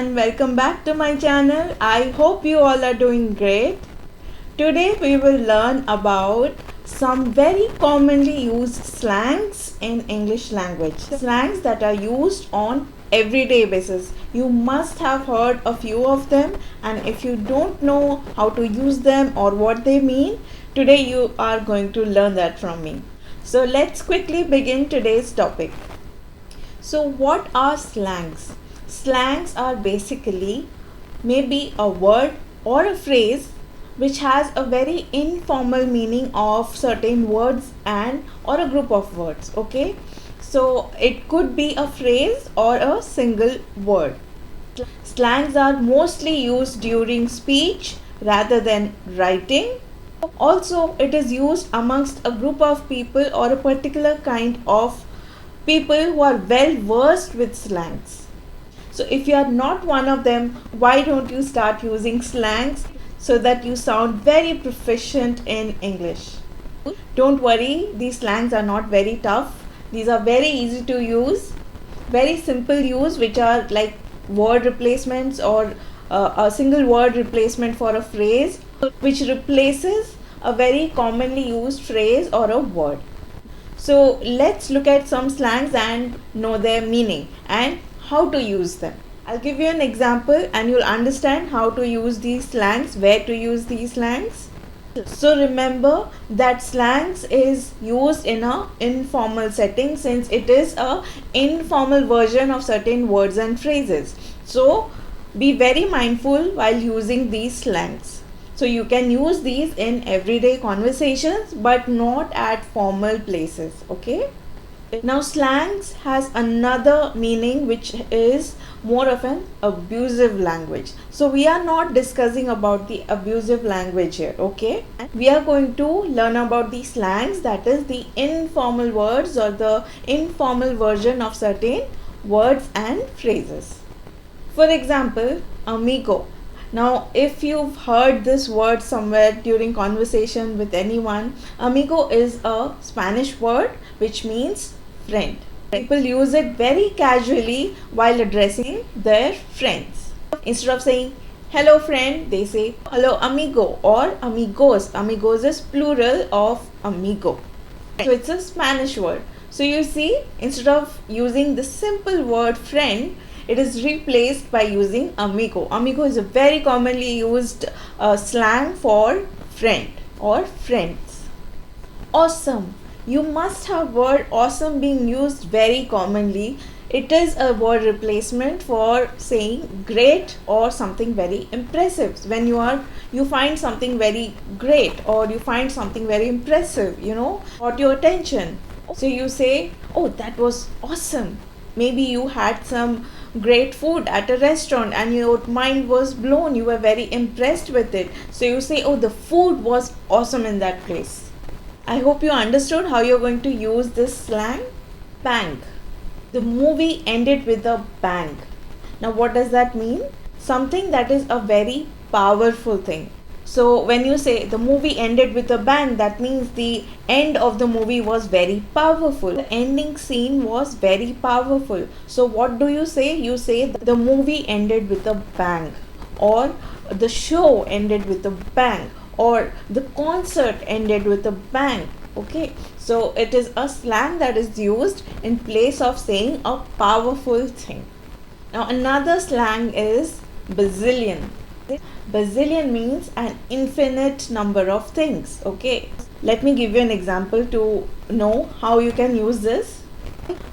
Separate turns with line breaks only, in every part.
and welcome back to my channel. I hope you all are doing great. Today we will learn about some very commonly used slangs in English language. Slangs that are used on everyday basis. You must have heard a few of them, and if you don't know how to use them or what they mean, today you are going to learn that from me. So let's quickly begin today's topic. So what are slangs? Slangs are basically maybe a word or a phrase which has a very informal meaning of certain words and or a group of words. Okay, so it could be a phrase or a single word. Slangs are mostly used during speech rather than writing. Also, it is used amongst a group of people or a particular kind of people who are well versed with slangs. So if you are not one of them, why don't you start using slangs so that you sound very proficient in English? Don't worry, these slangs are not very tough. These are very easy to use, very simple use, which are like word replacements or a single word replacement for a phrase which replaces a very commonly used phrase or a word. So let's look at some slangs and know their meaning and how to use them. I'll give you an example and you'll understand how to use these slangs, where to use these slangs. So remember that slangs is used in a informal setting, since it is a informal version of certain words and phrases. So be very mindful while using these slangs. So you can use these in everyday conversations but not at formal places. Okay. Now slangs has another meaning which is more of an abusive language. So we are not discussing about the abusive language here, okay? We are going to learn about the slangs, that is the informal words or the informal version of certain words and phrases. For example, amigo. Now, if you've heard this word somewhere during conversation with anyone, amigo is a Spanish word which means friend. People use it very casually while addressing their friends. Instead of saying hello friend, they say hello amigo or amigos. Amigos is plural of amigo. So it's a Spanish word. So you see, instead of using the simple word friend, it is replaced by using amigo. Amigo is a very commonly used slang for friend or friends. Awesome. You must have word awesome being used very commonly. It is a word replacement for saying great or something very impressive. When you find something very great or you find something very impressive, caught your attention. So you say, oh, that was awesome. Maybe you had some great food at a restaurant and your mind was blown. You were very impressed with it. So you say, oh, the food was awesome in that place. I hope you understood how you're going to use this slang. Bang. The movie ended with a bang. Now what does that mean? Something that is a very powerful thing. So when you say the movie ended with a bang, that means the end of the movie was very powerful. The ending scene was very powerful. So what do you say? You say the movie ended with a bang, or the show ended with a bang, or the concert ended with a bang. Okay, so it is a slang that is used in place of saying a powerful thing. Now another slang is bazillion. Bazillion means an infinite number of things. Okay, let me give you an example to know how you can use this.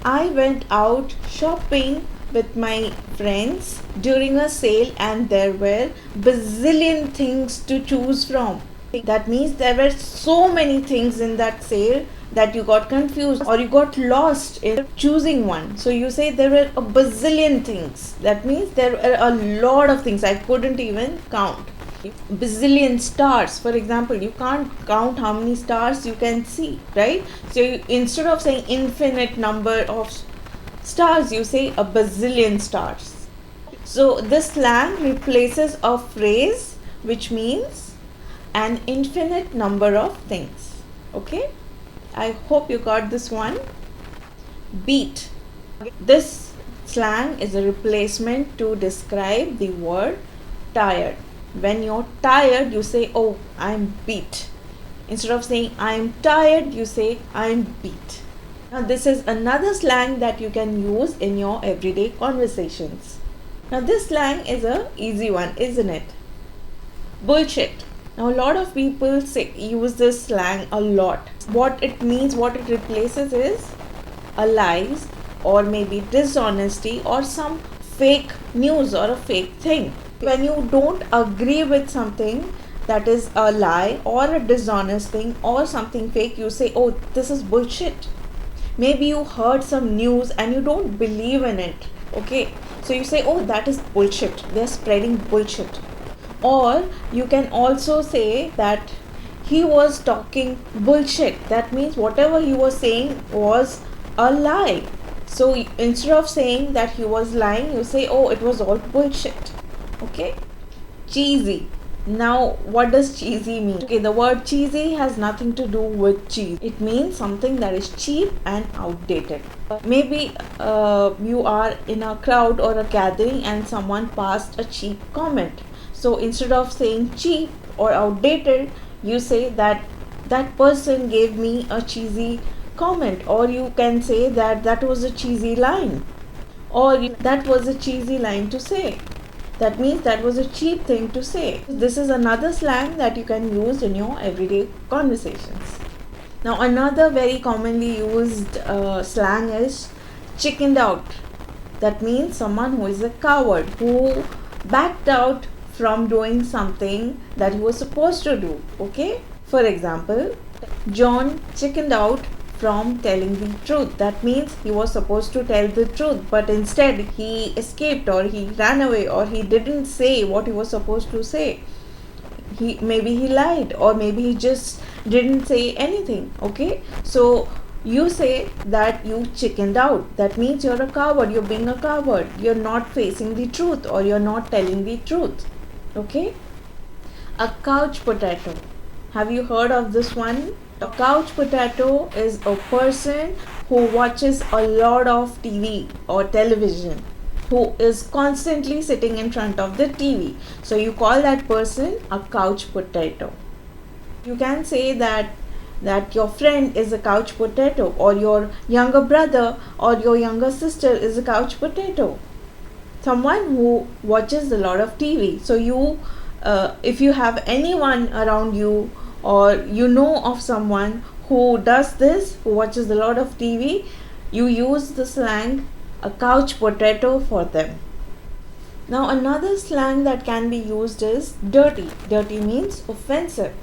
I went out shopping with my friends during a sale and there were bazillion things to choose from. That means there were so many things in that sale that you got confused or you got lost in choosing one. So you say there were a bazillion things. That means there were a lot of things I couldn't even count. Bazillion stars, for example, you can't count how many stars you can see, right? So instead of saying infinite number of stars, you say a bazillion stars. So this slang replaces a phrase which means an infinite number of things. Okay, I hope you got this one. Beat. This Slang is a replacement to describe the word tired. When you're tired, you say, oh, I'm beat. Instead of saying I'm tired, you say I'm beat. Now this is another slang that you can use in your everyday conversations. Now this slang is a easy one, isn't it? Bullshit. Now a lot of people use this slang a lot. What it means, what it replaces is a lies or maybe dishonesty or some fake news or a fake thing. When you don't agree with something that is a lie or a dishonest thing or something fake, you say, oh, this is bullshit. Maybe you heard some news and you don't believe in it. Okay, so you say, oh, that is bullshit. They're spreading bullshit. Or you can also say that he was talking bullshit. That means whatever he was saying was a lie. So instead of saying that he was lying, you say, oh, it was all bullshit. Okay. Cheesy. Now what does cheesy mean? Okay, the word cheesy has nothing to do with cheese. It means something that is cheap and outdated. Maybe you are in a crowd or a gathering and someone passed a cheap comment. So instead of saying cheap or outdated, you say that that person gave me a cheesy comment, or you can say that that was a cheesy line, or that was a cheesy line to say. That means that was a cheap thing to say. This is another slang that you can use in your everyday conversations. Now another very commonly used slang is chickened out. That means someone who is a coward, who backed out from doing something that he was supposed to do. Okay? For example, John chickened out from telling the truth. That means he was supposed to tell the truth, but instead he escaped, or he ran away, or he didn't say what he was supposed to say. Maybe he lied, or maybe he just didn't say anything. Okay, so you say that you chickened out. That means you're a coward, you're being a coward, you're not facing the truth, or you're not telling the truth. Okay, a couch potato. Have you heard of this one? A couch potato is a person who watches a lot of TV or television, who is constantly sitting in front of the TV. So you call that person a couch potato. You can say that your friend is a couch potato, or your younger brother or your younger sister is a couch potato. Someone who watches a lot of TV. So you, if you have anyone around you, or you know of someone who does this, who watches a lot of TV, you use the slang a couch potato for them. Now another slang that can be used is dirty. Dirty means offensive.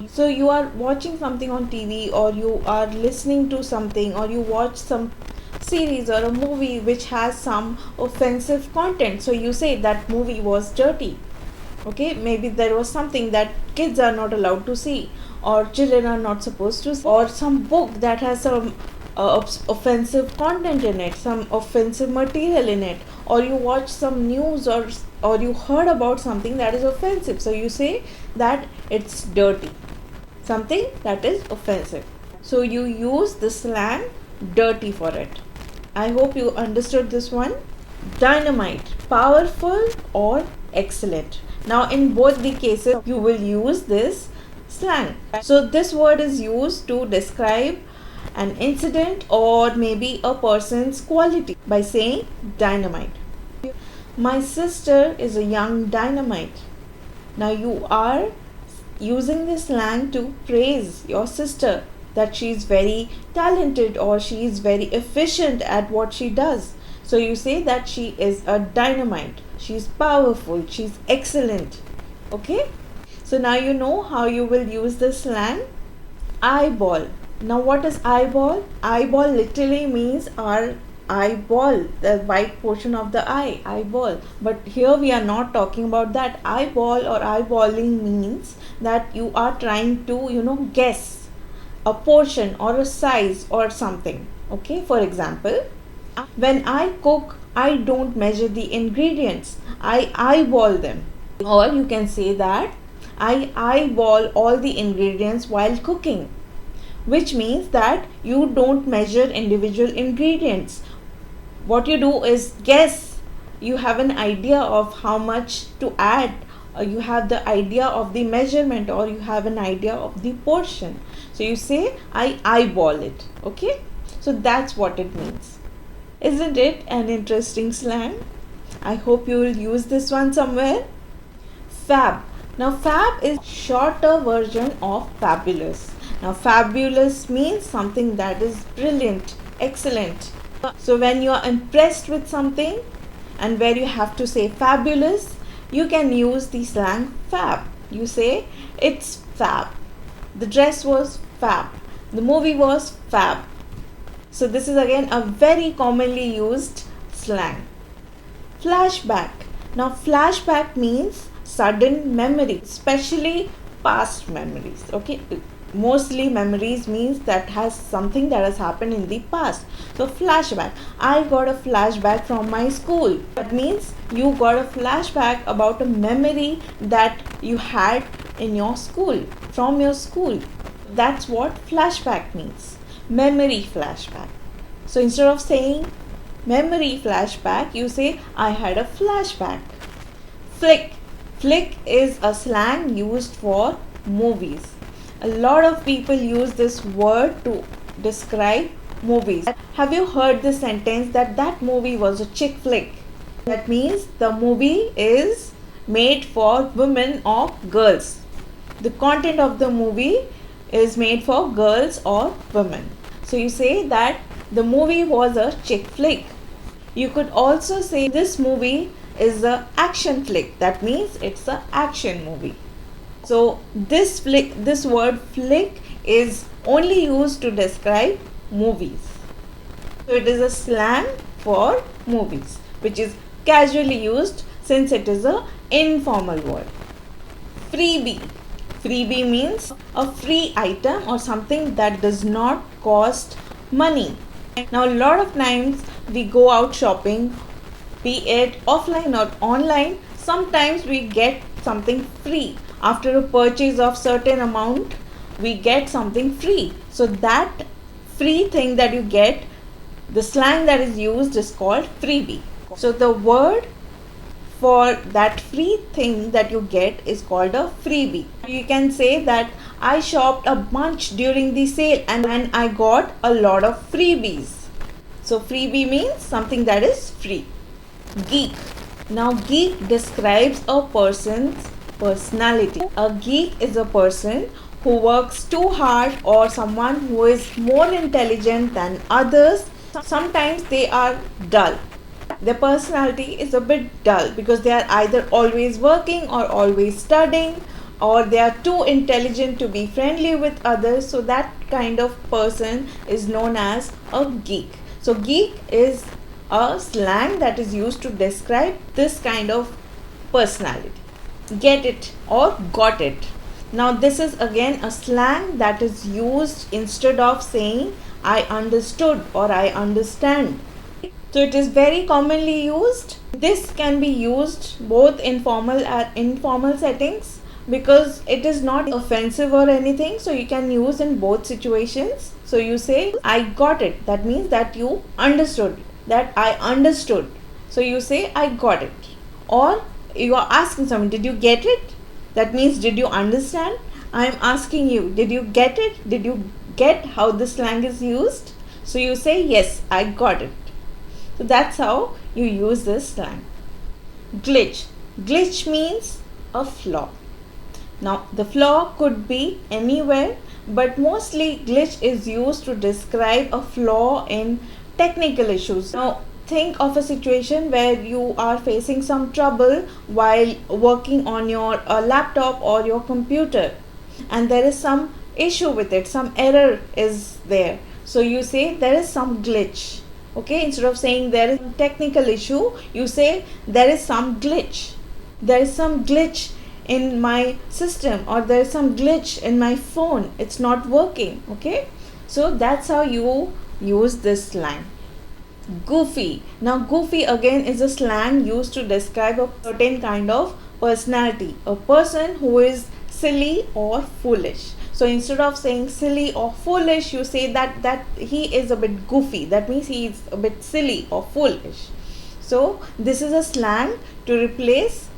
So you are watching something on TV, or you are listening to something, or you watch some series or a movie which has some offensive content. So you say that movie was dirty. Okay, maybe there was something that kids are not allowed to see, or children are not supposed to see, or some book that has some offensive content in it, some offensive material in it, or you watch some news, or you heard about something that is offensive. So you say that it's dirty, something that is offensive. So you use the slang dirty for it. I hope you understood this one. Dynamite, powerful or excellent. Now in both the cases you will use this slang. So this word is used to describe an incident or maybe a person's quality by saying dynamite. My sister is a young dynamite. Now you are using this slang to praise your sister, that she is very talented or she is very efficient at what she does. So you say that she is a dynamite, she is powerful, she is excellent. Okay, so now you know how you will use the slang. Eyeball. Now what is eyeball? Eyeball literally means our eyeball, the white portion of the eye, eyeball. But here we are not talking about that. Eyeball or eyeballing means that you are trying to guess a portion or a size or something. Okay, for example, when I cook, I don't measure the ingredients, I eyeball them. Or you can say that I eyeball all the ingredients while cooking, which means that you don't measure individual ingredients. what you do is guess. You have an idea of how much to add, or you have the idea of the measurement, or you have an idea of the portion. So you say, I eyeball it. Okay, so that's what it means. Isn't it an interesting slang? I hope you will use this one somewhere. Fab. Now fab is shorter version of fabulous. Now fabulous means something that is brilliant, excellent. So when you are impressed with something and where you have to say fabulous, you can use the slang fab. You say it's fab. The dress was fab. The movie was fab. So this is again a very commonly used slang. Flashback. Now flashback means sudden memory, especially past memories. Okay, mostly memories means that has something that has happened in the past. So flashback, I got a flashback from my school. That means you got a flashback about a memory that you had in your school, from your school. That's what flashback means. Memory flashback. So instead of saying memory flashback, you say I had a flashback. Flick. Flick is a slang used for movies. A lot of people use this word to describe movies. Have you heard the sentence that movie was a chick flick? That means the movie is made for women or girls. The content of the movie is made for girls or women. So you say that the movie was a chick flick. You could also say this movie is a action flick. That means it's a action movie. So this word flick is only used to describe movies. So it is a slang for movies, which is casually used since it is a informal word. Freebie. Freebie means a free item or something that does not cost money. Now a lot of times we go out shopping, be it offline or online, sometimes we get something free. After a purchase of certain amount, we get something free. So that free thing that you get, the slang that is used is called freebie. So the word for that free thing that you get is called a freebie. You can say that I shopped a bunch during the sale and I got a lot of freebies. So freebie means something that is free. Geek. Now geek describes a person's personality. A geek is a person who works too hard or someone who is more intelligent than others. Sometimes they are dull. Their personality is a bit dull because they are either always working or always studying, or they are too intelligent to be friendly with others. So that kind of person is known as a geek. So geek is a slang that is used to describe this kind of personality. Get it or got it. Now this is again a slang that is used instead of saying I understood or I understand. So it is very commonly used. This can be used both in formal and informal settings because it is not offensive or anything. So you can use in both situations. So you say I got it. That means that you understood. That I understood. So you say I got it. Or you are asking someone, did you get it? That means did you understand? I am asking you, did you get it? Did you get how the slang is used? So you say yes, I got it. So that's how you use this slang. Glitch. Glitch means a flaw. Now the flaw could be anywhere, but mostly glitch is used to describe a flaw in technical issues. Now think of a situation where you are facing some trouble while working on your laptop or your computer, and there is some issue with it, some error is there. So you say there is some glitch. Okay, instead of saying there is a technical issue, you say there is some glitch. There is some glitch in my system, or there is some glitch in my phone. It's not working. Okay, so that's how you use this slang. Goofy. Now goofy again is a slang used to describe a certain kind of personality. A person who is silly or foolish. So instead of saying silly or foolish, you say that he is a bit goofy. That means he is a bit silly or foolish. So this is a slang to replace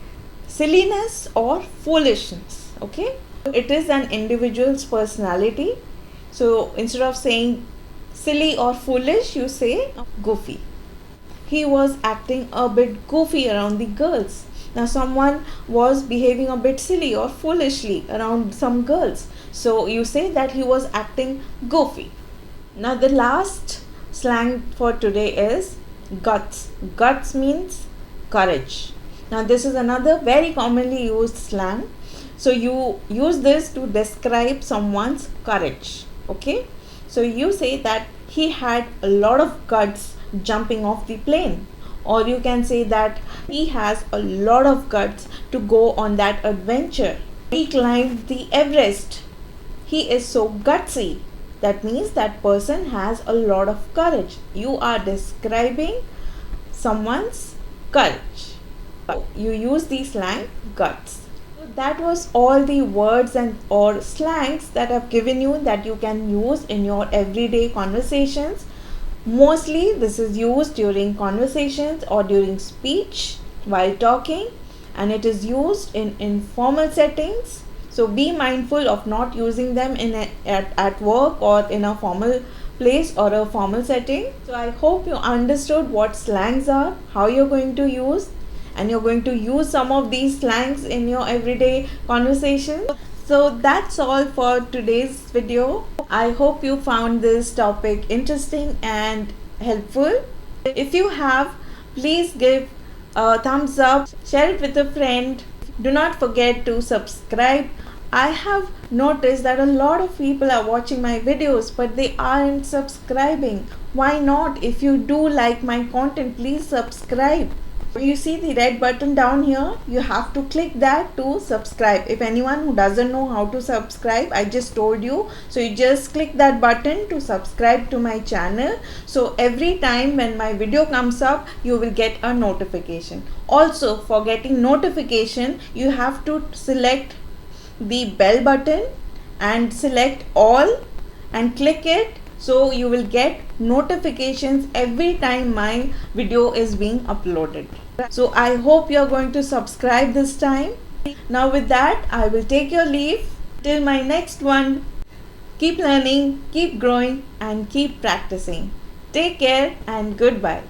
silliness or foolishness. Okay, it is an individual's personality. So instead of saying silly or foolish, you say goofy. He was acting a bit goofy around the girls. Now someone was behaving a bit silly or foolishly around some girls, so you say that he was acting goofy. Now the last slang for today is guts. Guts means courage. Now this is another very commonly used slang. So you use this to describe someone's courage. Okay, so you say that he had a lot of guts jumping off the plane, or you can say that he has a lot of guts to go on that adventure. He climbed the Everest. He is so gutsy. That means that person has a lot of courage. You are describing someone's courage. You use the slang guts. So that was all the words and or slangs that I've given you that you can use in your everyday conversations. Mostly this is used during conversations or during speech while talking, and it is used in informal settings. So be mindful of not using them at work or in a formal place or a formal setting. So I hope you understood what slangs are, how you're going to use, and you're going to use some of these slangs in your everyday conversation. So that's all for today's video. I hope you found this topic interesting and helpful. If you have, please give a thumbs up, share it with a friend. Do not forget to subscribe. I have noticed that a lot of people are watching my videos but they aren't subscribing. Why not? If you do like my content, please subscribe. You see the red button down here, you have to click that to subscribe. If anyone who doesn't know how to subscribe, I just told you. So you just click that button to subscribe to my channel. So every time when my video comes up, you will get a notification. Also, for getting notification, you have to select the bell button and select all and click it. So you will get notifications every time my video is being uploaded. So I hope you are going to subscribe this time. Now with that, I will take your leave till my next one. Keep learning, keep growing, and keep practicing. Take care and goodbye.